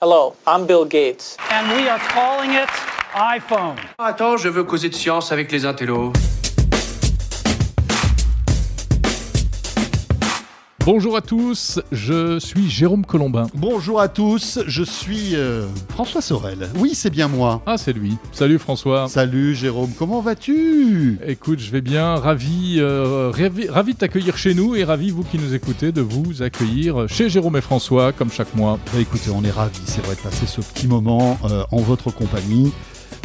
Hello, I'm Bill Gates. And we are calling it iPhone. Attends, je veux causer de science avec les intellos. Bonjour à tous, je suis Jérôme Colombin. Bonjour à tous, je suis François Sorel. Oui, c'est bien moi. Ah, c'est lui. Salut François. Salut Jérôme, comment vas-tu ? Écoute, je vais bien, ravi de t'accueillir chez nous et ravi, vous qui nous écoutez, de vous accueillir chez Jérôme et François, comme chaque mois. Bah, écoutez, on est ravis, c'est vrai, de passer ce petit moment en votre compagnie.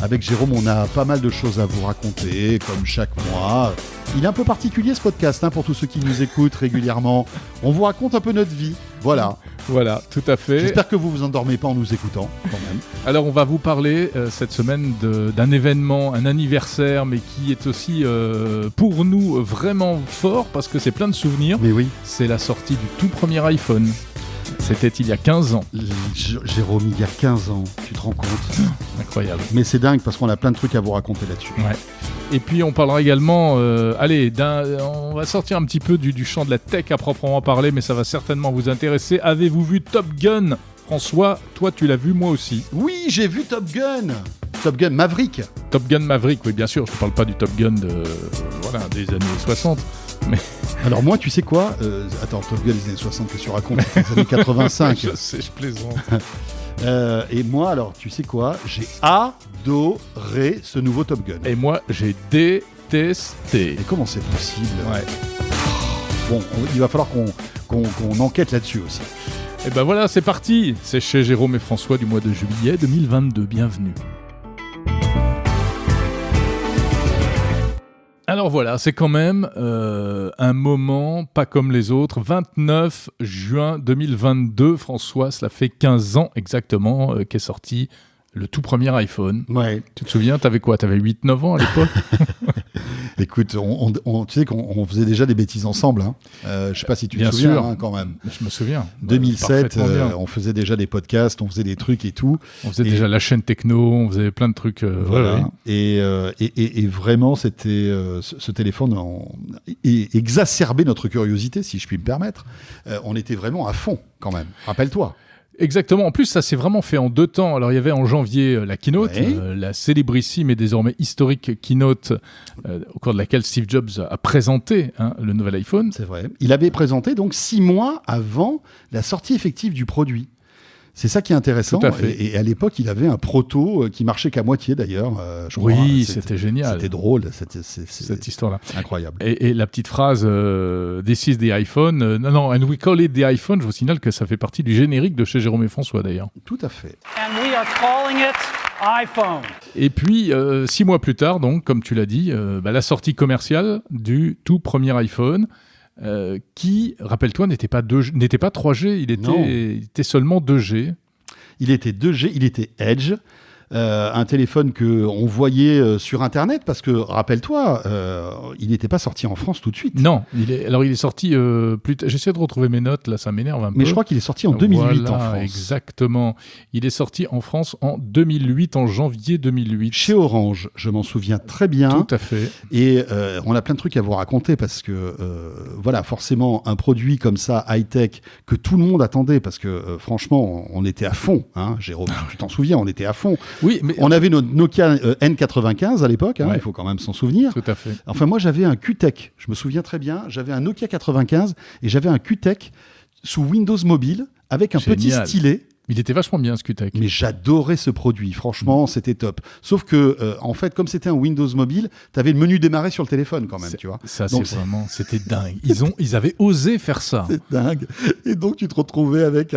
Avec Jérôme, on a pas mal de choses à vous raconter, comme chaque mois. Il est un peu particulier ce podcast, pour tous ceux qui nous écoutent régulièrement. On vous raconte un peu notre vie, voilà. Voilà, tout à fait. J'espère que vous vous endormez pas en nous écoutant, quand même. Alors, on va vous parler cette semaine d'un événement, un anniversaire, mais qui est aussi pour nous vraiment fort, parce que c'est plein de souvenirs. Mais oui. C'est la sortie du tout premier iPhone. C'était il y a 15 ans. Jérôme, il y a 15 ans, tu te rends compte ? Incroyable. Mais c'est dingue parce qu'on a plein de trucs à vous raconter là-dessus. Ouais. Et puis on parlera également, on va sortir un petit peu du champ de la tech à proprement parler, mais ça va certainement vous intéresser. Avez-vous vu Top Gun ? François, toi tu l'as vu, moi aussi. Oui, j'ai vu Top Gun. Top Gun Maverick. Top Gun Maverick, oui bien sûr, je ne parle pas du Top Gun des années 60. Mais... Alors moi, tu sais quoi Attends, Top Gun des années 60, qu'est-ce que tu racontes ? Les années 85. Je sais, je plaisante. Et moi, alors, tu sais quoi ? J'ai adoré ce nouveau Top Gun. Et moi, j'ai détesté. Et comment c'est possible ? Ouais. Bon, il va falloir qu'on enquête là-dessus aussi. Et ben voilà, c'est parti. C'est chez Jérôme et François du mois de juillet 2022. Bienvenue. Alors voilà, c'est quand même un moment pas comme les autres. 29 juin 2022, François, cela fait 15 ans exactement qu'est sorti le tout premier iPhone. Ouais. Tu te souviens, t'avais quoi ? T'avais 8-9 ans à l'époque ? Écoute, tu sais qu'on faisait déjà des bêtises ensemble. Je sais pas si tu te souviens, sûr. Quand même. Je me souviens. 2007, on faisait déjà des podcasts, on faisait des trucs et tout. On faisait déjà la chaîne techno, on faisait plein de trucs. Voilà. Ouais. Et vraiment, c'était ce téléphone exacerbait notre curiosité, si je puis me permettre. On était vraiment à fond, quand même. Rappelle-toi. Exactement. En plus, ça s'est vraiment fait en 2 temps. Alors, il y avait en janvier la keynote, la célébrissime et désormais historique keynote au cours de laquelle Steve Jobs a présenté le nouvel iPhone. C'est vrai. Il avait présenté donc 6 mois avant la sortie effective du produit. C'est ça qui est intéressant. Tout à fait. Et à l'époque, il avait un proto qui marchait qu'à moitié d'ailleurs. Oui, c'était génial. C'était drôle, cette histoire-là. Incroyable. Et la petite phrase This is the iPhone. And we call it the iPhone. Je vous signale que ça fait partie du générique de chez Jérôme et François d'ailleurs. Tout à fait. And we are calling it iPhone. Et puis, 6 mois plus tard, donc, comme tu l'as dit, la sortie commerciale du tout premier iPhone. Qui, rappelle-toi, n'était pas 3G, il était seulement 2G. Il était 2G, il était Edge, un téléphone qu'on voyait sur Internet, parce que, rappelle-toi, il n'était pas sorti en France tout de suite. Non, il est sorti plus tard. J'essaie de retrouver mes notes, là, ça m'énerve un peu. Mais je crois qu'il est sorti en 2008 voilà, en France. Exactement. Il est sorti en France en 2008, en janvier 2008. Chez Orange, je m'en souviens très bien. Tout à fait. Et on a plein de trucs à vous raconter, parce que, voilà, forcément, un produit comme ça, high-tech, que tout le monde attendait, parce que, franchement, on était à fond, Jérôme, tu t'en souviens, on était à fond. Oui, mais on avait notre Nokia N95 à l'époque, ouais. Il faut quand même s'en souvenir. Tout à fait. Enfin, moi, j'avais un QTech, je me souviens très bien. J'avais un Nokia 95 et j'avais un QTech sous Windows Mobile avec un petit stylet. Il était vachement bien, ce QTech. Mais j'adorais ce produit, franchement, c'était top. Sauf que, en fait, comme c'était un Windows Mobile, t'avais le menu démarrer sur le téléphone quand même, tu vois. Ça, donc, c'était dingue. Ils avaient osé faire ça. C'est dingue. Et donc, tu te retrouvais avec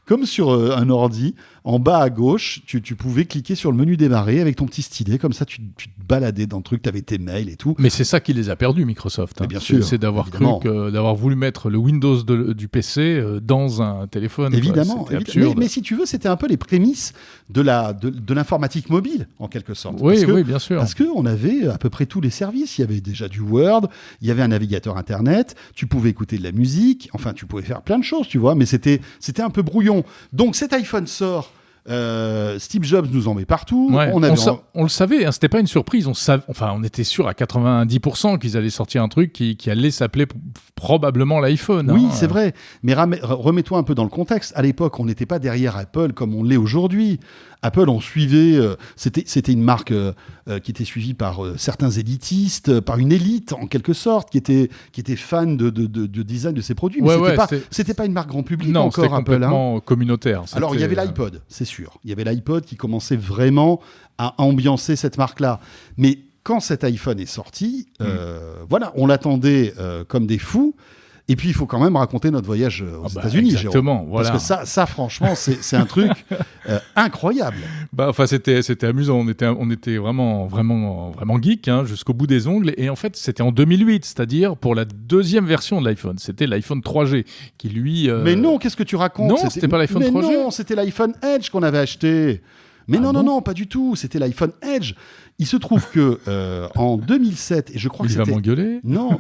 comme sur un ordi, en bas à gauche, tu pouvais cliquer sur le menu démarrer avec ton petit stylet, comme ça, tu te baladais dans le truc, t'avais tes mails et tout. Mais c'est ça qui les a perdus, Microsoft. Mais bien sûr. C'est d'avoir voulu mettre le Windows du PC dans un téléphone. Évidemment. C'était absurde. Mais si tu veux, c'était un peu les prémices de l'informatique mobile, en quelque sorte. Oui, bien sûr. Parce qu'on avait à peu près tous les services. Il y avait déjà du Word, il y avait un navigateur Internet, tu pouvais écouter de la musique, enfin, tu pouvais faire plein de choses, tu vois, mais c'était un peu brouillon. Donc, cet iPhone sort Steve Jobs nous en met partout. Ouais, On avait on le savait, hein, c'était pas une surprise. On était sûr à 90% qu'ils allaient sortir un truc qui allait s'appeler probablement l'iPhone. Oui, hein. c'est vrai. Mais remets-toi un peu dans le contexte. À l'époque, on n'était pas derrière Apple comme on l'est aujourd'hui. Apple, on suivait. C'était une marque qui était suivie par certains élitistes, par une élite en quelque sorte, qui était fan de design de ses produits. Mais c'était pas une marque grand public non, encore, c'était Apple. complètement communautaire. Alors, il y avait l'iPod, c'est sûr. Il y avait l'iPod qui commençait vraiment à ambiancer cette marque-là. Mais quand cet iPhone est sorti, voilà, on l'attendait comme des fous. Et puis, il faut quand même raconter notre voyage aux États-Unis, exactement, Jérôme. voilà. Parce que ça franchement, c'est un truc incroyable. C'était amusant. On était vraiment geek, hein, jusqu'au bout des ongles. Et en fait, c'était en 2008, c'est-à-dire pour la deuxième version de l'iPhone. C'était l'iPhone 3G qui, lui... Mais non, qu'est-ce que tu racontes? Non, c'était pas l'iPhone 3G. Mais non, c'était l'iPhone Edge qu'on avait acheté. Mais non, pas du tout. C'était l'iPhone Edge. Il se trouve que en 2007, et je crois que c'était... Il va m'engueuler. Non,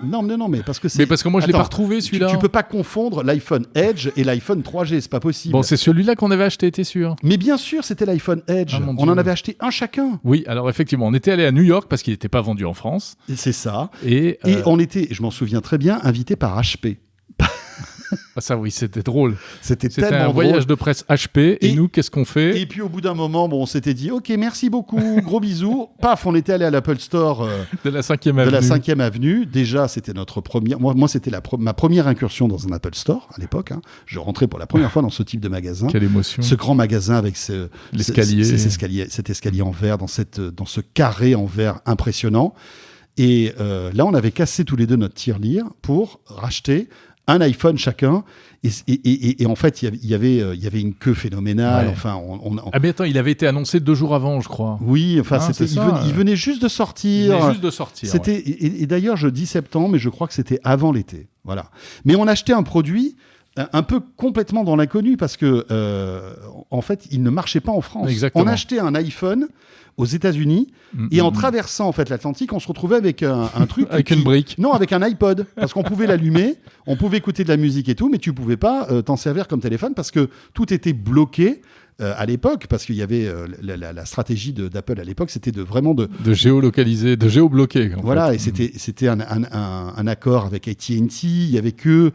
mais parce que c'est... Mais parce que moi, je l'ai pas retrouvé, celui-là. Tu peux pas confondre l'iPhone Edge et l'iPhone 3G, c'est pas possible. Bon, c'est celui-là qu'on avait acheté, t'es sûr? Mais bien sûr, c'était l'iPhone Edge. On en avait acheté un chacun. Oui, alors effectivement, on était allé à New York parce qu'il n'était pas vendu en France. Et c'est ça. Et on était, je m'en souviens très bien, invité par HP. Ça, oui, c'était drôle. C'était tellement un voyage de presse HP. Et nous, qu'est-ce qu'on fait? Et puis, au bout d'un moment, on s'était dit, OK, merci beaucoup, gros bisous. Paf, on était allé à l'Apple Store de la 5e avenue. De la 5e avenue. Déjà, c'était notre première... Moi, c'était ma première incursion dans un Apple Store, à l'époque. Hein. Je rentrais pour la première fois dans ce type de magasin. Quelle émotion. Ce grand magasin avec l'escalier. Cet escalier en verre, dans ce carré en verre impressionnant. Et là, on avait cassé tous les deux notre tirelire pour racheter un iPhone chacun, et en fait il y avait une queue phénoménale. Ouais. Enfin, ah mais attends, il avait été annoncé 2 jours avant, je crois. Oui, enfin il venait juste de sortir. C'était et d'ailleurs je dis septembre, mais je crois que c'était avant l'été. Voilà. Mais on achetait un produit un peu complètement dans l'inconnu parce que en fait il ne marchait pas en France. Exactement. On achetait un iPhone aux États-Unis et en traversant en fait l'Atlantique, on se retrouvait avec un truc avec une brique. Non, avec un iPod, parce qu'on pouvait l'allumer, on pouvait écouter de la musique et tout, mais tu pouvais pas t'en servir comme téléphone parce que tout était bloqué. À l'époque, parce qu'il y avait la stratégie d'Apple à l'époque, c'était de géolocaliser, de géobloquer. Voilà, et c'était un accord avec AT&T. Il y avait que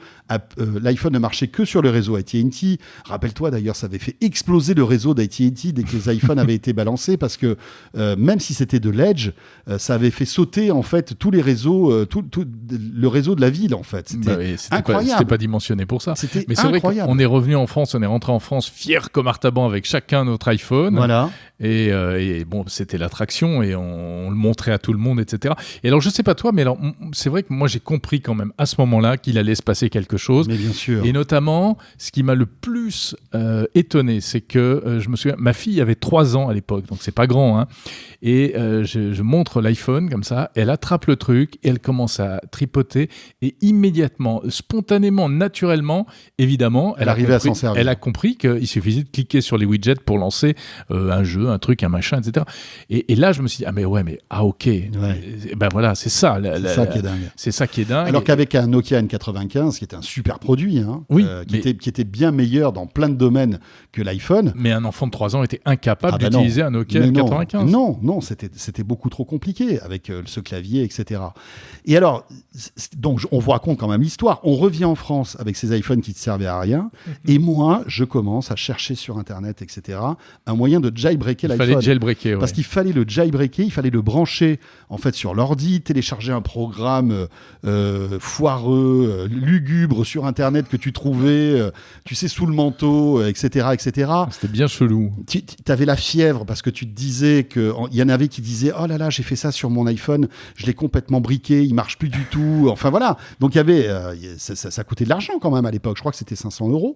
l'iPhone ne marchait que sur le réseau AT&T. Rappelle-toi d'ailleurs, ça avait fait exploser le réseau d'AT&T dès que les iPhones avaient été balancés, parce que même si c'était de l'Edge, ça avait fait sauter en fait tous les réseaux, tout le réseau de la ville en fait. C'était incroyable. C'était pas dimensionné pour ça. Mais c'est vrai qu'on est revenu en France, on est rentré en France fier comme Artaban avec chacun notre iPhone. Voilà. Et bon, c'était l'attraction et on le montrait à tout le monde, etc. Et alors, je sais pas toi, mais alors, c'est vrai que moi, j'ai compris quand même à ce moment-là qu'il allait se passer quelque chose. Mais bien sûr. Et notamment, ce qui m'a le plus étonné, c'est que je me souviens, ma fille avait 3 ans à l'époque, donc c'est pas grand, hein. Et je montre l'iPhone comme ça, elle attrape le truc et elle commence à tripoter et immédiatement, spontanément, naturellement, évidemment, elle a compris qu'il suffisait de cliquer sur les widgets pour lancer un jeu, un truc, un machin, etc. Et là, je me suis dit, ok. Ouais. Ben voilà, c'est ça. C'est ça qui est dingue. C'est ça qui est dingue. Alors qu'avec un Nokia N95, qui était un super produit, hein, qui était bien meilleur dans plein de domaines que l'iPhone. Mais un enfant de 3 ans était incapable d'utiliser un Nokia N95. Non, c'était beaucoup trop compliqué avec ce clavier, etc. Et alors, donc on vous raconte quand même l'histoire. On revient en France avec ces iPhones qui ne servaient à rien. Et moi, je commence à chercher sur Internet, etc., un moyen de jailbreaker l'iPhone. Il fallait jailbreaker, parce qu'il fallait le jailbreaker, il fallait le brancher en fait sur l'ordi, télécharger un programme foireux, lugubre sur Internet que tu trouvais, tu sais, sous le manteau, etc., etc. C'était bien chelou. Tu avais la fièvre parce que tu te disais que il y en avait qui disaient oh là là, j'ai fait ça sur mon iPhone, je l'ai complètement briqué, il marche plus du tout. Enfin voilà. Donc il y avait ça coûtait de l'argent quand même à l'époque. Je crois que c'était 500 €.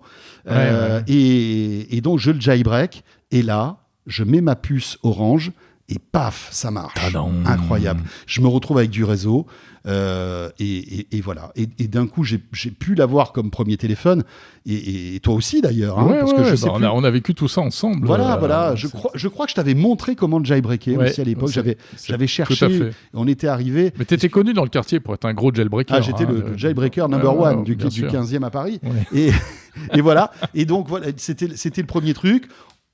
Ouais. Et donc je le jailbreak et là je mets ma puce Orange et paf, ça marche. Incroyable. Je me retrouve avec du réseau. Et voilà. Et d'un coup, j'ai pu l'avoir comme premier téléphone. Et toi aussi, d'ailleurs. Hein, parce que je sais plus. On a vécu tout ça ensemble. Voilà. Je crois que je t'avais montré comment le jailbreaker aussi à l'époque. J'avais cherché. Tout à fait. On était arrivé. Mais t'étais connu dans le quartier pour être un gros jailbreaker. Ah, j'étais le jailbreaker number one du 15e à Paris. Ouais. Et voilà. Et donc, voilà, c'était le premier truc.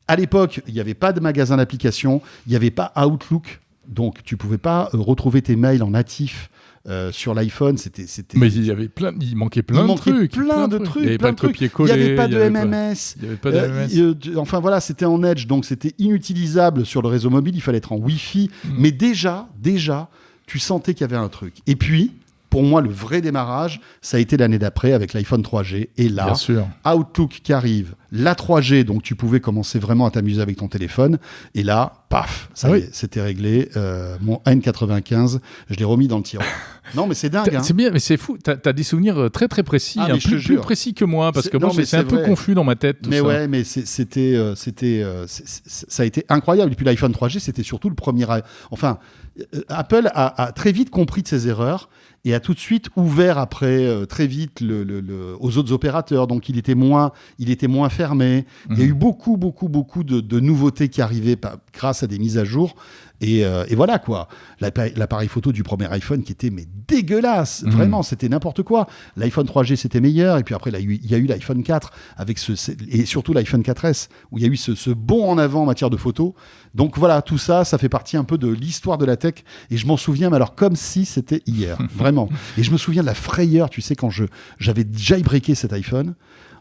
À l'époque, il n'y avait pas de magasin d'applications, il n'y avait pas Outlook, donc tu ne pouvais pas retrouver tes mails en natif sur l'iPhone. C'était... Mais il manquait plein de trucs. Il n'y avait pas de copier-coller. Il n'y avait pas de MMS. Il n'y avait pas de MMS. Enfin voilà, c'était en Edge, donc c'était inutilisable sur le réseau mobile, il fallait être en Wi-Fi. Mais déjà, tu sentais qu'il y avait un truc. Et puis, pour moi, le vrai démarrage, ça a été l'année d'après avec l'iPhone 3G. Et là, Outlook qui arrive, la 3G, donc tu pouvais commencer vraiment à t'amuser avec ton téléphone. Et là, paf, ça y est, c'était réglé. Mon N95, je l'ai remis dans le tiroir. Non, mais c'est dingue. C'est bien, mais c'est fou. T'as des souvenirs très très précis, plus précis que moi, parce que c'est un peu confus dans ma tête. Mais ouais, mais ça a été incroyable. Et puis l'iPhone 3G, c'était surtout le premier. Enfin, Apple a très vite compris de ses erreurs et a tout de suite ouvert après très vite aux autres opérateurs. Donc il était moins fermé. Il y a eu beaucoup de nouveautés qui arrivaient grâce à des mises à jour. Et voilà quoi, l'appareil photo du premier iPhone qui était dégueulasse, vraiment c'était n'importe quoi. L'iPhone 3G c'était meilleur, et puis après il y a eu l'iPhone 4 avec et surtout l'iPhone 4S où il y a eu ce bond en avant en matière de photo. Donc voilà, tout ça fait partie un peu de l'histoire de la tech, et je m'en souviens, mais alors comme si c'était hier, vraiment. Et je me souviens de la frayeur, tu sais, quand j'avais jailbreaké cet iPhone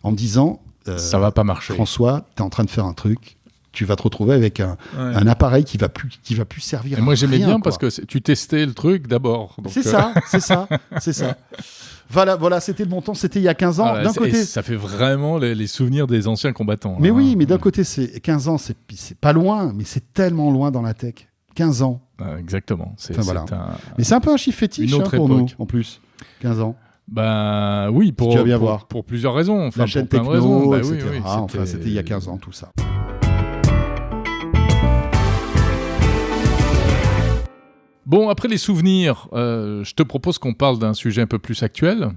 en me disant ça va pas marcher. François, t'es en train de faire un truc. Tu vas te retrouver avec un appareil qui va plus servir. Et moi j'aimais bien parce que tu testais le truc d'abord. C'est ça. Voilà, c'était le bon temps, c'était il y a 15 ans. D'un côté, ça fait vraiment les souvenirs des anciens combattants. Mais oui, mais d'un côté, c'est 15 ans, c'est pas loin, mais c'est tellement loin dans la tech. 15 ans. Exactement. Mais c'est un peu un chiffre fétiche pour nous, en plus. 15 ans. Ben oui, pour plusieurs raisons. La chaîne techno, etc. Enfin, c'était il y a 15 ans, tout ça. Bon, après les souvenirs, je te propose qu'on parle d'un sujet un peu plus actuel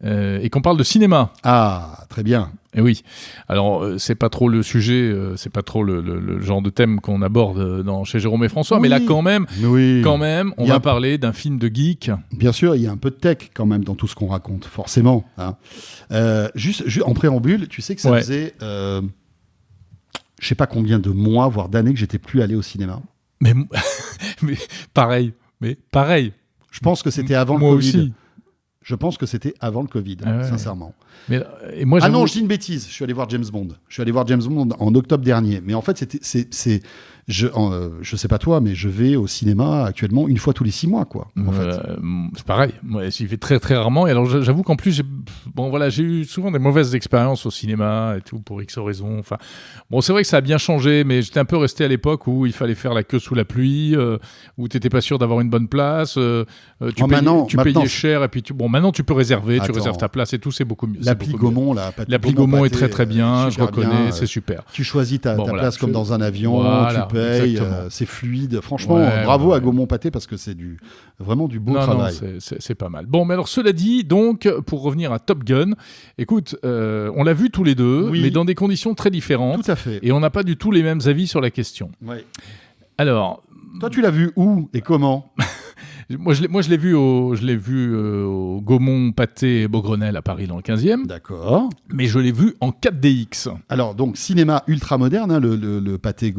et qu'on parle de cinéma. Ah, très bien. Et oui. Alors, c'est pas trop le sujet, c'est pas trop le genre de thème qu'on aborde chez Jérôme et François, mais là, quand même, on va parler d'un film de geek. Bien sûr, il y a un peu de tech quand même dans tout ce qu'on raconte, forcément. Hein. Juste en préambule, tu sais que ça faisait, je sais pas combien de mois, voire d'années que j'étais plus allé au cinéma. Mais pareil. Je pense que c'était avant le Covid. Aussi. Je pense que c'était avant le Covid, sincèrement. Et moi, non, je dis une bêtise. Je suis allé voir James Bond. En octobre dernier. Mais en fait, je sais pas toi, mais je vais au cinéma actuellement une fois tous les 6 mois, quoi. En fait. C'est pareil. Moi, j'y vais très très rarement. Et alors, j'avoue qu'en plus, j'ai eu souvent des mauvaises expériences au cinéma et tout pour X raisons. Enfin, bon, c'est vrai que ça a bien changé, mais j'étais un peu resté à l'époque où il fallait faire la queue sous la pluie, où t'étais pas sûr d'avoir une bonne place. Tu payais cher et puis maintenant tu peux réserver, tu réserves ta place et tout, c'est beaucoup mieux. L'appli Gaumont, l'appli Gaumont est très très bien, je reconnais, c'est super. Tu choisis ta place comme dans un avion, tu payes, c'est fluide. Franchement, bravo à Gaumont Pâté parce que c'est vraiment du beau travail. Non, c'est pas mal. Bon, mais alors cela dit, donc, pour revenir à Top Gun, écoute, on l'a vu tous les deux, mais dans des conditions très différentes. Tout à fait. Et on n'a pas du tout les mêmes avis sur la question. Ouais. Alors... Toi, tu l'as vu où et comment ? Moi, je l'ai vu au Gaumont Pâté Beaugrenelle à Paris dans le 15e. D'accord. Mais je l'ai vu en 4DX. Alors, donc, cinéma ultra moderne, hein, le Pâté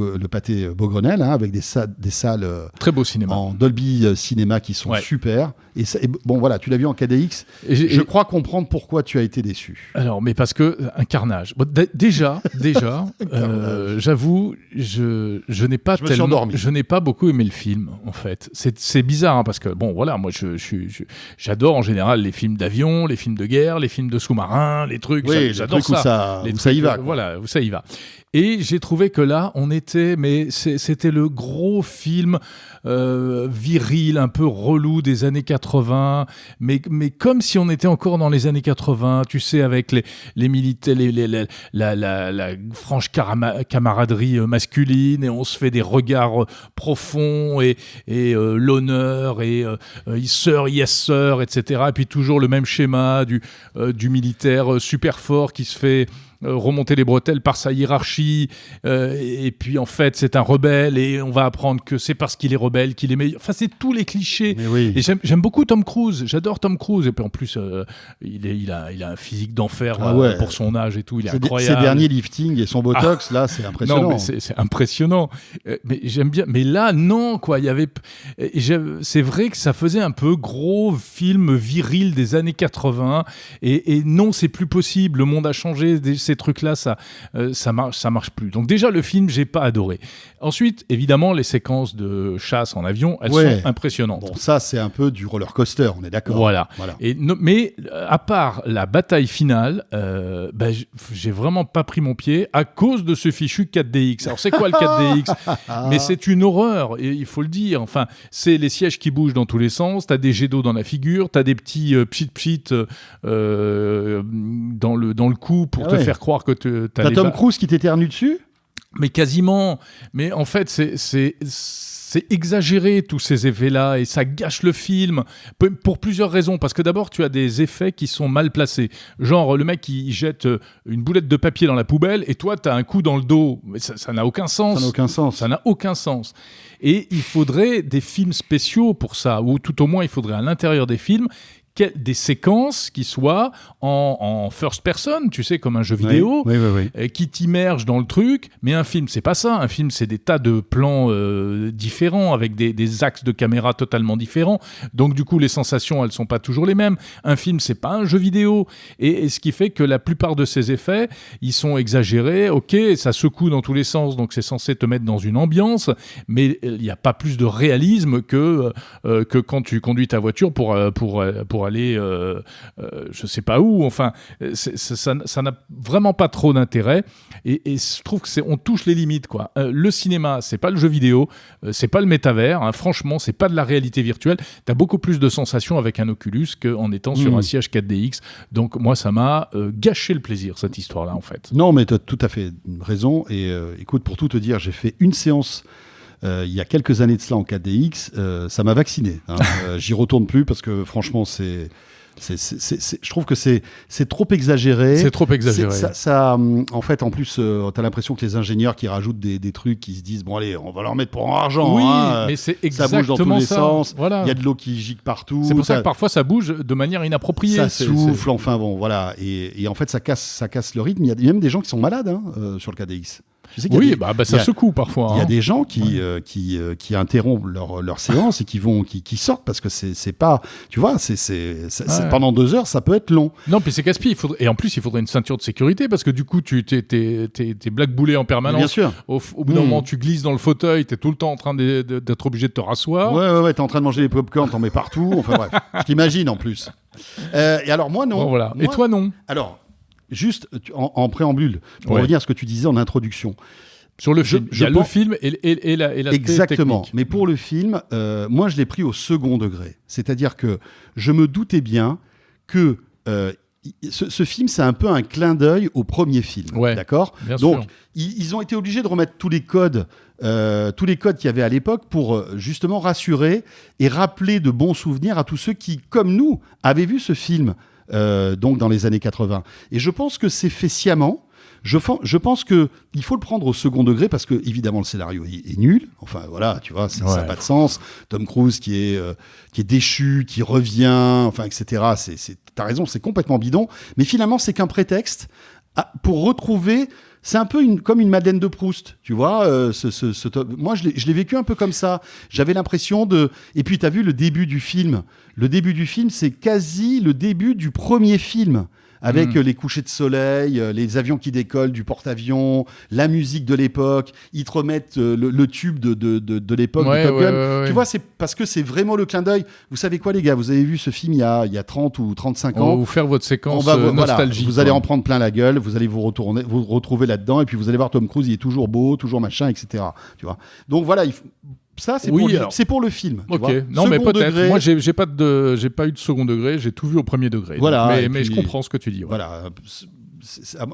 Beaugrenelle, hein, avec des salles très beau cinéma. En Dolby Cinéma qui sont super. Et bon, voilà, tu l'as vu en 4DX. Je crois comprendre pourquoi tu as été déçu. Alors, mais parce que un carnage. Bon, déjà, j'avoue, je n'ai pas beaucoup aimé le film, en fait. C'est bizarre, hein, parce que, bon, voilà, moi, j'adore en général les films d'avion, les films de guerre, les films de sous-marins, les trucs, j'adore ça. Où ça y va. Voilà, où ça y va. Et j'ai trouvé que là, c'était le gros film viril, un peu relou des années 80, mais comme si on était encore dans les années 80, tu sais, avec les militaires, la franche camaraderie masculine, et on se fait des regards profonds, et l'honneur, et sir, yes sir, etc. Et puis toujours le même schéma du militaire super fort qui se fait remonter les bretelles par sa hiérarchie, et puis en fait c'est un rebelle et on va apprendre que c'est parce qu'il est rebelle qu'il est meilleur. Enfin, c'est tous les clichés. Mais oui. Et j'aime beaucoup Tom Cruise. J'adore Tom Cruise. Et puis en plus, il a un physique d'enfer pour son âge et tout. Il est incroyable. Ses derniers liftings et son botox, là, c'est impressionnant. Non, mais c'est impressionnant. Mais j'aime bien. Mais là, non, quoi. C'est vrai que ça faisait un peu gros film viril des années 80. Et non, c'est plus possible. Le monde a changé. Ces trucs-là, ça marche plus. Donc déjà, le film, j'ai pas adoré. Ensuite, évidemment, les séquences de chasse en avion, elles sont impressionnantes. Bon, ça, c'est un peu du roller coaster, on est d'accord. Voilà. Mais à part la bataille finale, j'ai vraiment pas pris mon pied à cause de ce fichu 4DX. Alors, c'est quoi le 4DX ? Mais c'est une horreur, et il faut le dire. Enfin, c'est les sièges qui bougent dans tous les sens, t'as des jets d'eau dans la figure, t'as des petits pchit dans le cou pour te faire croire que t'as Tom Cruise qui t'éternue dessus ? Mais quasiment. Mais en fait, c'est exagéré, tous ces effets-là, et ça gâche le film pour plusieurs raisons. Parce que d'abord, tu as des effets qui sont mal placés. Genre, le mec, il jette une boulette de papier dans la poubelle, et toi, tu as un coup dans le dos. Mais ça n'a aucun sens. Ça n'a aucun sens. Et il faudrait des films spéciaux pour ça, ou tout au moins, il faudrait à l'intérieur des films des séquences qui soient en first person, tu sais, comme un jeu vidéo, qui t'immergent dans le truc. Mais un film, c'est pas ça. Un film, c'est des tas de plans différents, avec des axes de caméra totalement différents. Donc, du coup, les sensations, elles sont pas toujours les mêmes. Un film, c'est pas un jeu vidéo. Et ce qui fait que la plupart de ces effets, ils sont exagérés. Ok, ça secoue dans tous les sens, donc c'est censé te mettre dans une ambiance, mais il n'y a pas plus de réalisme que quand tu conduis ta voiture pour aller je sais pas où. Enfin, ça n'a vraiment pas trop d'intérêt, et je trouve que on touche les limites, quoi. Le cinéma, c'est pas le jeu vidéo, c'est pas le métavers, hein. Franchement, c'est pas de la réalité virtuelle. T'as beaucoup plus de sensations avec un Oculus qu'en étant sur un siège 4DX. Donc moi, ça m'a gâché le plaisir, cette histoire-là, en fait. Non, mais t'as tout à fait raison, et écoute, pour tout te dire, j'ai fait une séance il y a quelques années de cela en 4DX, ça m'a vacciné, hein. J'y retourne plus parce que franchement, je trouve que c'est trop exagéré. C'est trop exagéré. En fait, en plus, t'as l'impression que les ingénieurs qui rajoutent des trucs, qui se disent bon allez, on va leur mettre pour argent. Oui, hein, mais c'est exactement ça bouge dans tous les sens. Voilà. Il y a de l'eau qui gicle partout. C'est pour ça que parfois ça bouge de manière inappropriée. Ça souffle. Enfin bon, voilà. Et en fait, ça casse le rythme. Il y a même des gens qui sont malades sur le 4DX. Tu sais ça secoue parfois. Il y a des gens qui interrompent leur séance et qui sortent parce que c'est pas, tu vois, pendant 2 heures, ça peut être long. Non, puis c'est casse-pied. Et en plus, il faudrait une ceinture de sécurité parce que du coup, t'es blackboulé en permanence. Bien sûr. Au bout d'un moment, tu glisses dans le fauteuil, t'es tout le temps en train d'être obligé de te rasseoir. Ouais, t'es en train de manger les pop-corn, t'en mets partout. Enfin bref, je t'imagine en plus. Et alors moi, non. Bon, voilà. Et toi, non. Alors, juste en préambule, pour revenir à ce que tu disais en introduction. Sur le film, il y a le film et l'aspect exactement. technique. Mais pour le film, moi, je l'ai pris au second degré. C'est-à-dire que je me doutais bien que ce film, c'est un peu un clin d'œil au premier film. Ouais, d'accord ? Donc, ils ont été obligés de remettre tous les codes qu'il y avait à l'époque pour justement rassurer et rappeler de bons souvenirs à tous ceux qui, comme nous, avaient vu ce film donc dans les années 80. Et je pense que c'est fait sciemment. Je pense qu'il faut le prendre au second degré parce que, évidemment, le scénario est nul. Enfin, voilà, tu vois, ça n'a pas de sens. Tom Cruise qui est déchu, qui revient, enfin, etc. T'as raison, c'est complètement bidon. Mais finalement, c'est qu'un prétexte pour retrouver... C'est un peu comme une Madeleine de Proust, tu vois. Moi, je l'ai vécu un peu comme ça. J'avais l'impression de... Et puis, tu as vu le début du film. Le début du film, c'est quasi le début du premier film. Avec les couchers de soleil, les avions qui décollent du porte-avions, la musique de l'époque. Ils te remettent le tube de l'époque de Top Gun. Tu vois, c'est parce que c'est vraiment le clin d'œil. Vous savez quoi, les gars ? Vous avez vu ce film il y a 30 ou 35 ans. On va vous faire votre séquence nostalgique. Vous allez en prendre plein la gueule, vous allez vous retrouver là-dedans, et puis vous allez voir Tom Cruise, il est toujours beau, toujours machin, etc. Tu vois. Donc voilà, ça, c'est pour le film. Ok. Tu vois. Non, second mais peut-être. Degré... Moi, j'ai pas eu de second degré. J'ai tout vu au premier degré. Voilà. Mais je comprends ce que tu dis. Ouais. Voilà.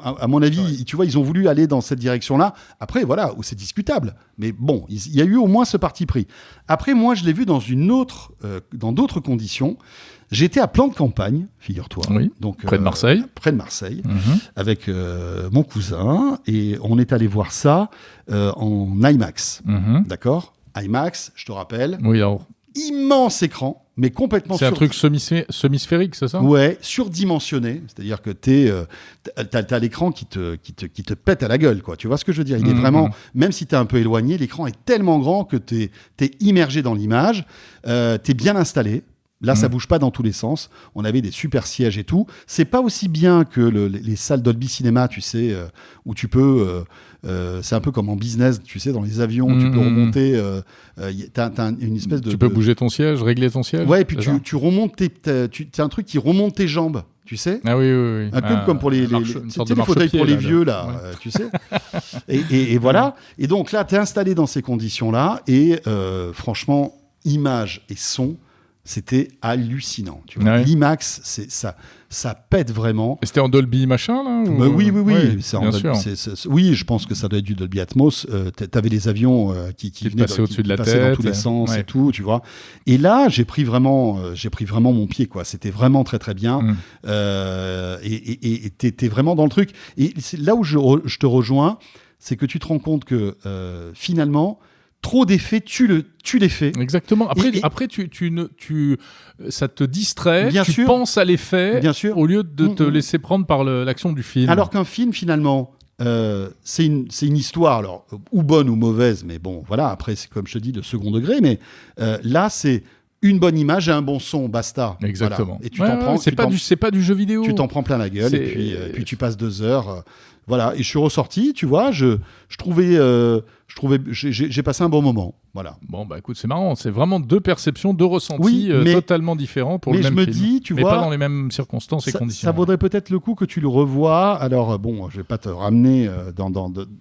à mon avis, tu vois, ils ont voulu aller dans cette direction-là. Après, voilà, où c'est discutable. Mais bon, il y a eu au moins ce parti pris. Après, moi, je l'ai vu dans d'autres conditions. J'étais à Plan de Campagne, figure-toi. Oui, donc, près de Marseille. Près de Marseille, avec mon cousin. Et on est allé voir ça en IMAX. D'accord ? IMAX, je te rappelle. Oui, alors. Immense écran, mais complètement C'est un truc semi-sphérique, c'est ça ? Ouais, surdimensionné. C'est-à-dire que t'as l'écran qui te pète à la gueule, quoi. Tu vois ce que je veux dire ? Il est vraiment, même si t'es un peu éloigné, l'écran est tellement grand que t'es immergé dans l'image, t'es bien installé. Là, ça bouge pas dans tous les sens. On avait des super sièges et tout. C'est pas aussi bien que les salles Dolby Cinema, tu sais, où tu peux... c'est un peu comme en business, tu sais, dans les avions, tu peux remonter... t'as une espèce de... Tu peux bouger ton siège, régler ton siège. Ouais, et puis tu remontes t'as un truc qui remonte tes jambes, tu sais. Ah oui. Un peu comme pour les fauteuils pour les vieux, là, tu sais. Et voilà. Et donc là, t'es installé dans ces conditions-là. Et franchement, image et son... C'était hallucinant. Tu vois. Ouais. L'IMAX, ça pète vraiment. Et c'était en Dolby machin, là ou... Oui. Bien sûr. Oui, je pense que ça doit être du Dolby Atmos. T'avais les avions qui venaient au-dessus de la tête, dans tous les sens et tout, tu vois. Et là, j'ai pris vraiment mon pied, quoi. C'était vraiment très, très bien. Et t'es vraiment dans le truc. Et c'est là où je te rejoins, c'est que tu te rends compte que finalement... Trop d'effets, tu les fais. Exactement. Après, ça te distrait. Bien tu sûr. Penses à l'effet au lieu de te laisser prendre par l'action du film. Alors qu'un film, finalement, c'est une histoire, alors ou bonne ou mauvaise, mais bon, voilà. Après, c'est comme je te dis, de second degré. Mais là, c'est une bonne image et un bon son, basta. Exactement. Voilà. Et tu t'en prends. C'est pas du jeu vidéo. Tu t'en prends plein la gueule et puis tu passes 2 heures. Voilà, et je suis ressorti, tu vois, j'ai passé un bon moment, voilà. Bon, bah écoute, c'est marrant, c'est vraiment 2 perceptions, 2 ressentis totalement différents pour le même film. Mais je me dis, tu vois... Mais pas dans les mêmes circonstances et conditions. Ça vaudrait peut-être le coup que tu le revoies, alors bon, je vais pas te ramener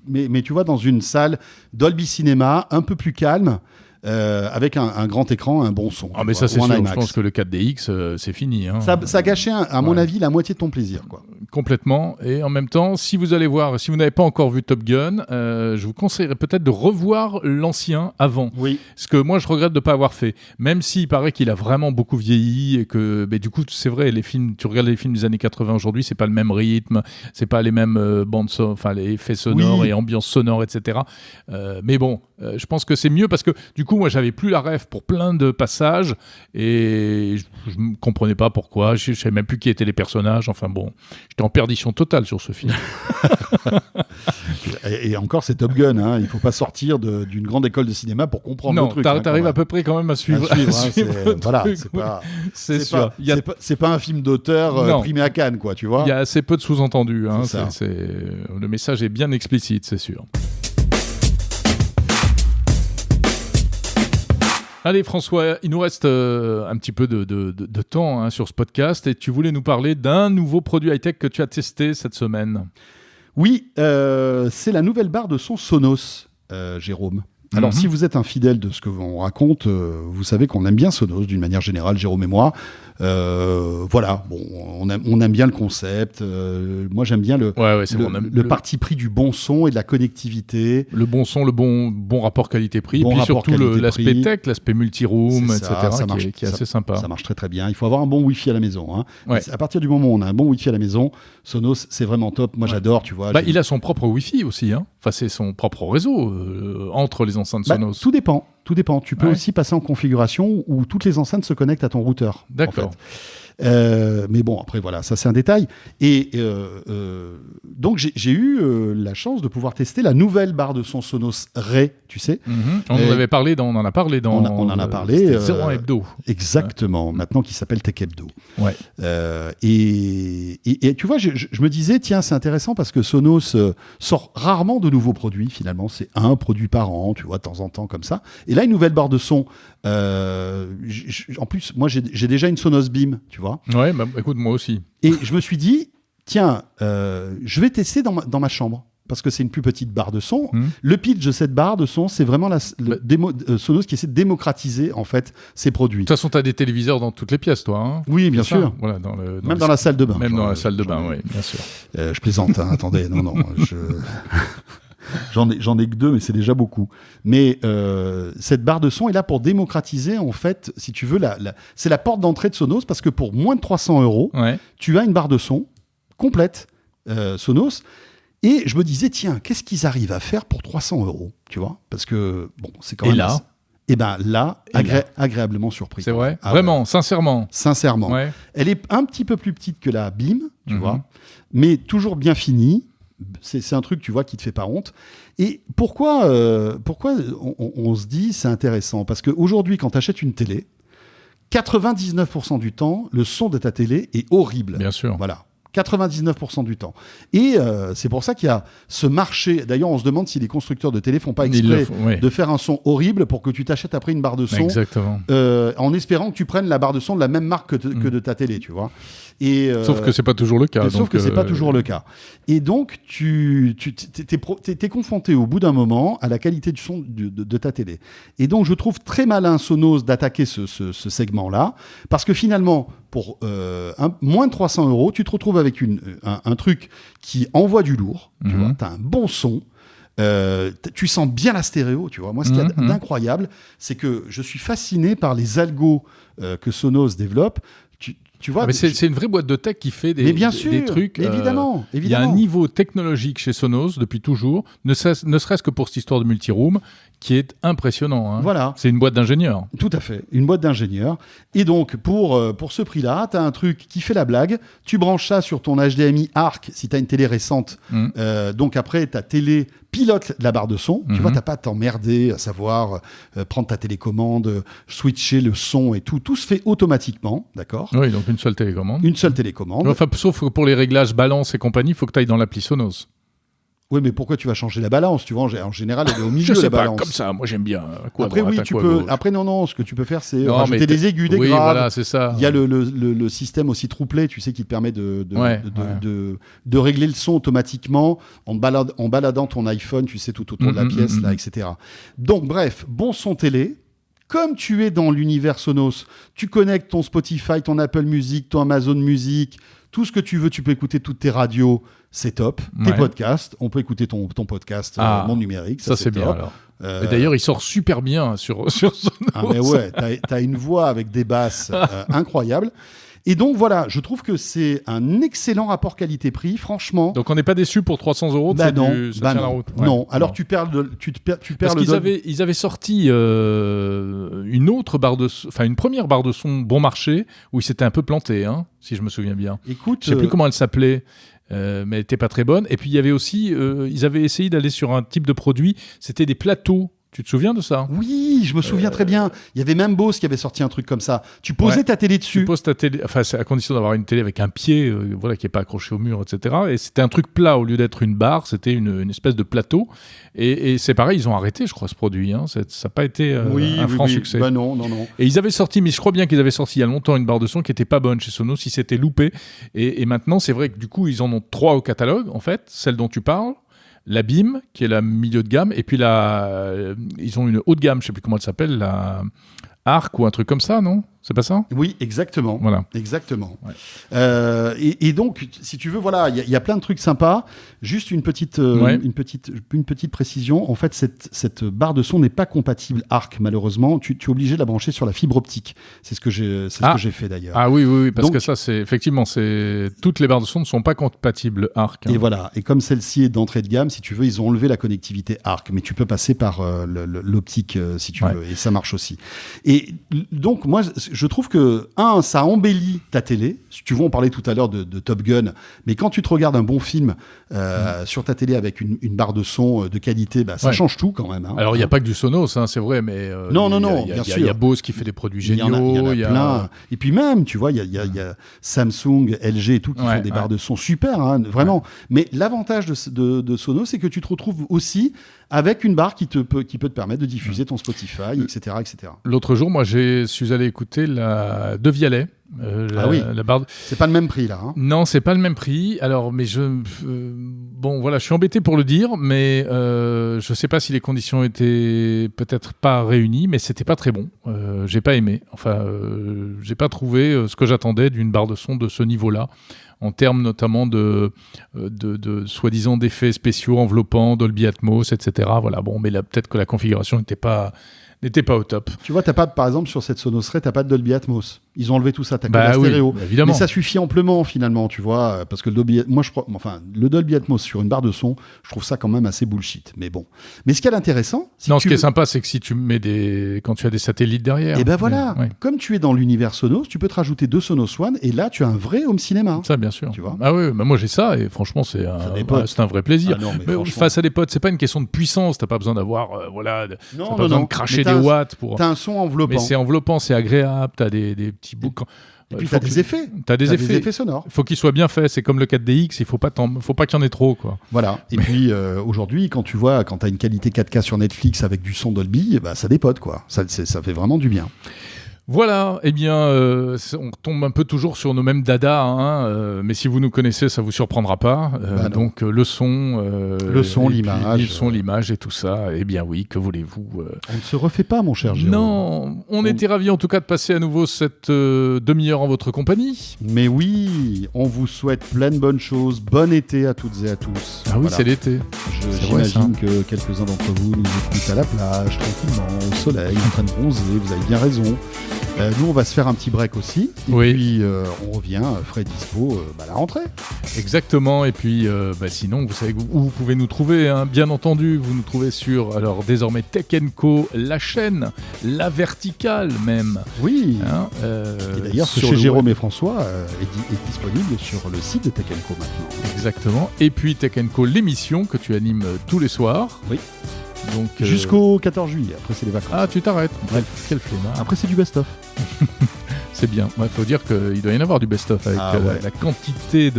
mais tu vois, dans une salle Dolby Cinema, un peu plus calme, avec un grand écran, un bon son. Ah mais ça c'est sûr, je pense que le 4DX c'est fini. Hein. Ça gâchait à mon avis la moitié de ton plaisir, quoi. Complètement. Et en même temps, si vous allez voir, si vous n'avez pas encore vu Top Gun, je vous conseillerais peut-être de revoir l'ancien avant. Oui. Ce que moi je regrette de ne pas avoir fait. Même s'il paraît qu'il a vraiment beaucoup vieilli et que, du coup c'est vrai, les films, tu regardes les films des années 80 aujourd'hui, c'est pas le même rythme, c'est pas les mêmes les effets sonores et ambiances sonores, etc. Mais bon, je pense que c'est mieux parce que du coup moi j'avais plus la ref pour plein de passages et je ne comprenais pas pourquoi, je savais même plus qui étaient les personnages, enfin bon, j'étais en perdition totale sur ce film. et encore c'est Top Gun, hein. Il ne faut pas sortir d'une grande école de cinéma pour comprendre le truc. Non, t'arrives à peu près quand même à suivre. Voilà, c'est pas un film d'auteur primé à Cannes, quoi, tu vois. Il y a assez peu de sous-entendus, hein. Le message est bien explicite, c'est sûr. Allez François, il nous reste un petit peu de temps sur ce podcast et tu voulais nous parler d'un nouveau produit high-tech que tu as testé cette semaine. Oui, c'est la nouvelle barre de son Sonos, Jérôme. Alors si vous êtes un fidèle de ce que l'on raconte, vous savez qu'on aime bien Sonos d'une manière générale, Jérôme et moi. Voilà, bon, on aime bien le concept. Moi, j'aime bien le parti pris du bon son et de la connectivité. Le bon son, le bon rapport qualité-prix, et puis surtout l'aspect tech, l'aspect multi-room, etc., qui est assez sympa. Ça marche très très bien. Il faut avoir un bon Wi-Fi à la maison. Hein. Ouais. À partir du moment où on a un bon Wi-Fi à la maison, Sonos, c'est vraiment top. Moi, j'adore, tu vois. Il a son propre Wi-Fi aussi. Hein. Enfin, c'est son propre réseau entre les enceintes Sonos. Tout dépend. Tu peux aussi passer en configuration où toutes les enceintes se connectent à ton routeur. D'accord. En fait. Mais bon, après, voilà, ça c'est un détail. Et donc, j'ai eu la chance de pouvoir tester la nouvelle barre de son Sonos Ray, tu sais. On en a parlé dans... On en a parlé. 01 Hebdo. Exactement, maintenant qui s'appelle Tech Hebdo. Ouais. Et tu vois, je me disais, tiens, c'est intéressant parce que Sonos sort rarement de nouveaux produits, finalement. C'est un produit par an, tu vois, de temps en temps, comme ça. Et là, une nouvelle barre de son. En plus, moi, j'ai déjà une Sonos Beam, tu vois. Ouais, écoute, moi aussi. Et je me suis dit, tiens, je vais tester dans ma chambre. parce que c'est une plus petite barre de son. Le pitch de cette barre de son, c'est vraiment Sonos qui essaie de démocratiser en fait ses produits. De toute façon, tu as des téléviseurs dans toutes les pièces, toi. Hein, oui, bien sûr. Voilà, même dans la salle de bain. Même dans la salle de bain, oui, bien sûr. Je plaisante, hein, attendez, non, j'en ai que 2, mais c'est déjà beaucoup. Mais cette barre de son est là pour démocratiser, en fait, si tu veux, c'est la porte d'entrée de Sonos, parce que pour moins de 300 €, tu as une barre de son complète Sonos. Et je me disais, tiens, qu'est-ce qu'ils arrivent à faire pour 300 €, tu vois ? Parce que, bon, c'est quand même... Et là, agréablement surpris. C'est vrai ? Vraiment, sincèrement. Sincèrement. Ouais. Elle est un petit peu plus petite que la Beam, tu vois, mais toujours bien finie. C'est un truc, tu vois, qui te fait pas honte. Et pourquoi on se dit c'est intéressant ? Parce qu'aujourd'hui, quand tu achètes une télé, 99% du temps, le son de ta télé est horrible. Bien sûr. Voilà. 99% du temps. Et c'est pour ça qu'il y a ce marché. D'ailleurs, on se demande si les constructeurs de télé font pas exprès de faire un son horrible pour que tu t'achètes après une barre de son. Exactement. En espérant que tu prennes la barre de son de la même marque que de ta télé, tu vois. Et, sauf que c'est pas toujours le cas. Sauf que c'est pas toujours le cas. Et donc, t'es confronté au bout d'un moment à la qualité du son de ta télé. Et donc, je trouve très malin Sonos d'attaquer ce segment-là, parce que finalement, pour moins de 300 €, tu te retrouves avec un truc qui envoie du lourd, tu vois, t'as un bon son, tu sens bien la stéréo, tu vois. Moi, ce qu'il y a d'incroyable, c'est que je suis fasciné par les algos que Sonos développe. Tu vois, c'est une vraie boîte de tech qui fait des trucs. Évidemment. Il y a un niveau technologique chez Sonos depuis toujours, ne serait-ce que pour cette histoire de multiroom, qui est impressionnant. Hein. Voilà. C'est une boîte d'ingénieurs. Tout à fait, une boîte d'ingénieurs. Et donc, pour ce prix-là, tu as un truc qui fait la blague. Tu branches ça sur ton HDMI ARC, si tu as une télé récente. Donc après, ta télé pilote la barre de son. Tu vois, tu n'as pas à t'emmerder, à savoir prendre ta télécommande, switcher le son et tout. Tout se fait automatiquement, d'accord ? Oui, donc une seule télécommande. Une seule télécommande. Enfin, sauf que pour les réglages balance et compagnie, il faut que tu ailles dans l'appli Sonos. Oui, mais pourquoi tu vas changer la balance ? Tu vois, en général, elle est au milieu de la balance. Comme ça, moi j'aime bien. Après, oui, tu peux. Après, non, ce que tu peux faire, c'est rajouter des aigus, des graves. Voilà, c'est ça. Il y a le système aussi trouplet, tu sais, qui te permet de régler le son automatiquement en baladant ton iPhone, tu sais, tout autour de la pièce, là, etc. Donc, bref, bon son télé. Comme tu es dans l'univers Sonos, tu connectes ton Spotify, ton Apple Music, ton Amazon Music, tout ce que tu veux, tu peux écouter toutes tes radios, c'est top. Tes podcasts, on peut écouter ton podcast Monde Numérique. Ça c'est bien alors. Et d'ailleurs, il sort super bien sur Sonos. Ah mais ouais, t'as une voix avec des basses incroyables. Et donc voilà, je trouve que c'est un excellent rapport qualité-prix, franchement. Donc on n'est pas déçu pour 300 €. Ça tient la route. Non, alors tu perds Parce qu'ils avaient sorti une première barre de son bon marché où ils s'étaient un peu plantés, hein, si je me souviens bien. Écoute, je sais plus comment elle s'appelait. Mais elle n'était pas très bonne. Et puis il y avait aussi, ils avaient essayé d'aller sur un type de produit, c'était des plateaux. Tu te souviens de ça ? Oui, je me souviens très bien. Il y avait même Bose qui avait sorti un truc comme ça. Tu posais ta télé dessus. Tu poses ta télé, enfin, c'est à condition d'avoir une télé avec un pied, voilà, qui n'est pas accroché au mur, etc. Et c'était un truc plat au lieu d'être une barre, c'était une espèce de plateau. Et c'est pareil, ils ont arrêté, je crois, ce produit. Hein. Ça n'a pas été un franc succès. Bah non. Et ils avaient sorti, mais je crois bien qu'ils avaient sorti il y a longtemps une barre de son qui n'était pas bonne chez Sonos, si c'était loupé. Et maintenant, c'est vrai que du coup, ils en ont 3 au catalogue, en fait, celle dont tu parles. La Beam, qui est la milieu de gamme, et puis ils ont une haut de gamme, je ne sais plus comment elle s'appelle, la Arc ou un truc comme ça, non ? C'est pas ça ? Oui, exactement. Voilà. Exactement. Ouais. Et donc, si tu veux, voilà, il y a plein de trucs sympas. Juste une petite précision. En fait, cette barre de son n'est pas compatible ARC, malheureusement. Tu es obligé de la brancher sur la fibre optique. C'est ce que j'ai fait d'ailleurs. Ah oui, parce que ça, effectivement, toutes les barres de son ne sont pas compatibles ARC. Hein. Et voilà. Et comme celle-ci est d'entrée de gamme, si tu veux, ils ont enlevé la connectivité ARC. Mais tu peux passer par l'optique si tu veux. Et ça marche aussi. Et donc, moi, je trouve que, ça embellit ta télé. Tu vois, on parlait tout à l'heure de Top Gun, mais quand tu te regardes un bon film sur ta télé avec une barre de son de qualité, ça change tout quand même. Hein. Alors, il n'y a pas que du Sonos, hein, c'est vrai, mais non, bien sûr. Il y a Bose qui fait des produits géniaux. Il y en a plein. Et puis même, tu vois, il y a Samsung, LG et tout qui font des barres de son super, hein, vraiment. Ouais. Mais l'avantage de Sonos, c'est que tu te retrouves aussi avec une barre qui peut te permettre de diffuser ton Spotify, etc. L'autre jour, moi, je suis allé écouter la De Vialet. La barre. C'est pas le même prix là. Hein. Non, c'est pas le même prix. Alors, mais bon, voilà, je suis embêté pour le dire, mais je ne sais pas si les conditions étaient peut-être pas réunies, mais c'était pas très bon. J'ai pas aimé. Enfin, j'ai pas trouvé ce que j'attendais d'une barre de son de ce niveau-là, en termes notamment de soi-disant d'effets spéciaux enveloppants, Dolby Atmos, etc. Voilà, bon, mais là, peut-être que la configuration n'était pas au top. Tu vois, t'as pas, par exemple, sur cette Sonos Ray, t'as pas de Dolby Atmos. Ils ont enlevé tout ça, t'as que la stéréo. Oui, évidemment. Mais ça suffit amplement, finalement, tu vois, parce que le Dolby, le Dolby Atmos sur une barre de son, je trouve ça quand même assez bullshit. Mais bon. Mais ce qui est intéressant, ce qui est sympa, c'est que si tu mets quand tu as des satellites derrière. Et ben voilà. Ouais. Comme tu es dans l'univers Sonos, tu peux te rajouter 2 Sonos One, et là, tu as un vrai home cinéma. Ça, bien sûr. Tu vois. Ah oui, bah moi j'ai ça, et franchement, c'est un vrai plaisir. Ah non, mais face à des potes, c'est pas une question de puissance. T'as pas besoin d'avoir, non, besoin de cracher des watts pour. T'as un son enveloppant. Mais c'est enveloppant, c'est agréable. T'as des petits bouts. Et puis t'as des effets. T'as des effets sonores. Il faut qu'ils soient bien faits. C'est comme le 4DX, il faut pas qu'il y en ait trop, quoi. Voilà. Et puis aujourd'hui, quand t'as une qualité 4K sur Netflix avec du son Dolby, bah, ça dépote, quoi. Ça fait vraiment du bien. Voilà, eh bien, on tombe un peu toujours sur nos mêmes dadas, hein, mais si vous nous connaissez, ça vous surprendra pas. Donc le son, l'image et tout ça, eh bien oui, que voulez-vous On ne se refait pas, mon cher Jérôme. Non, on était ravis en tout cas de passer à nouveau cette demi-heure en votre compagnie. Mais oui, on vous souhaite plein de bonnes choses, bon été à toutes et à tous. Ah oui, c'est l'été. J'imagine que quelques-uns d'entre vous nous écoutent à la plage, tranquillement, au soleil, en train de bronzer, vous avez bien raison. Nous, on va se faire un petit break aussi. Et puis, on revient frais dispo à la rentrée. Exactement. Et puis, sinon, vous savez où vous pouvez nous trouver. Hein. Bien entendu, vous nous trouvez sur, alors désormais, Tech & Co, la chaîne, la verticale même. Oui. Hein, et d'ailleurs, chez Jérôme et François est disponible sur le site de Tech & Co maintenant. Exactement. Et puis, Tech & Co, l'émission que tu animes tous les soirs. Oui. Donc, jusqu'au 14 juillet, après c'est les vacances. Ah, tu t'arrêtes. Ouais. Quel flemmard. Après c'est du best-of. C'est bien. Il faut dire qu'il doit y en avoir du best-of avec la quantité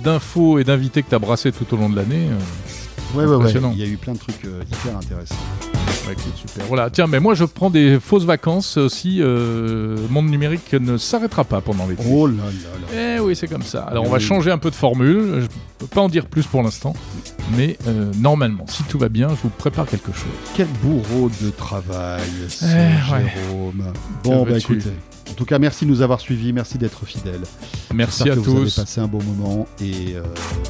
d'infos et d'invités que tu as brassé tout au long de l'année. Ouais. Il y a eu plein de trucs hyper intéressants. Ouais, super. Voilà. Tiens, mais moi je prends des fausses vacances aussi. Monde numérique ne s'arrêtera pas pendant l'été. Oh là là là. Eh oui, c'est comme ça. Alors on va changer un peu de formule. Je peux pas en dire plus pour l'instant, mais normalement, si tout va bien, je vous prépare quelque chose. Quel bourreau de travail, Jérôme. Bon, écoutez. En tout cas, merci de nous avoir suivis, merci d'être fidèles. Merci à tous. Vous avez passé un bon moment et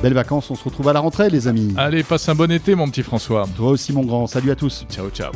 belles vacances. On se retrouve à la rentrée, les amis. Allez, passe un bon été, mon petit François. Toi aussi, mon grand. Salut à tous. Ciao, ciao.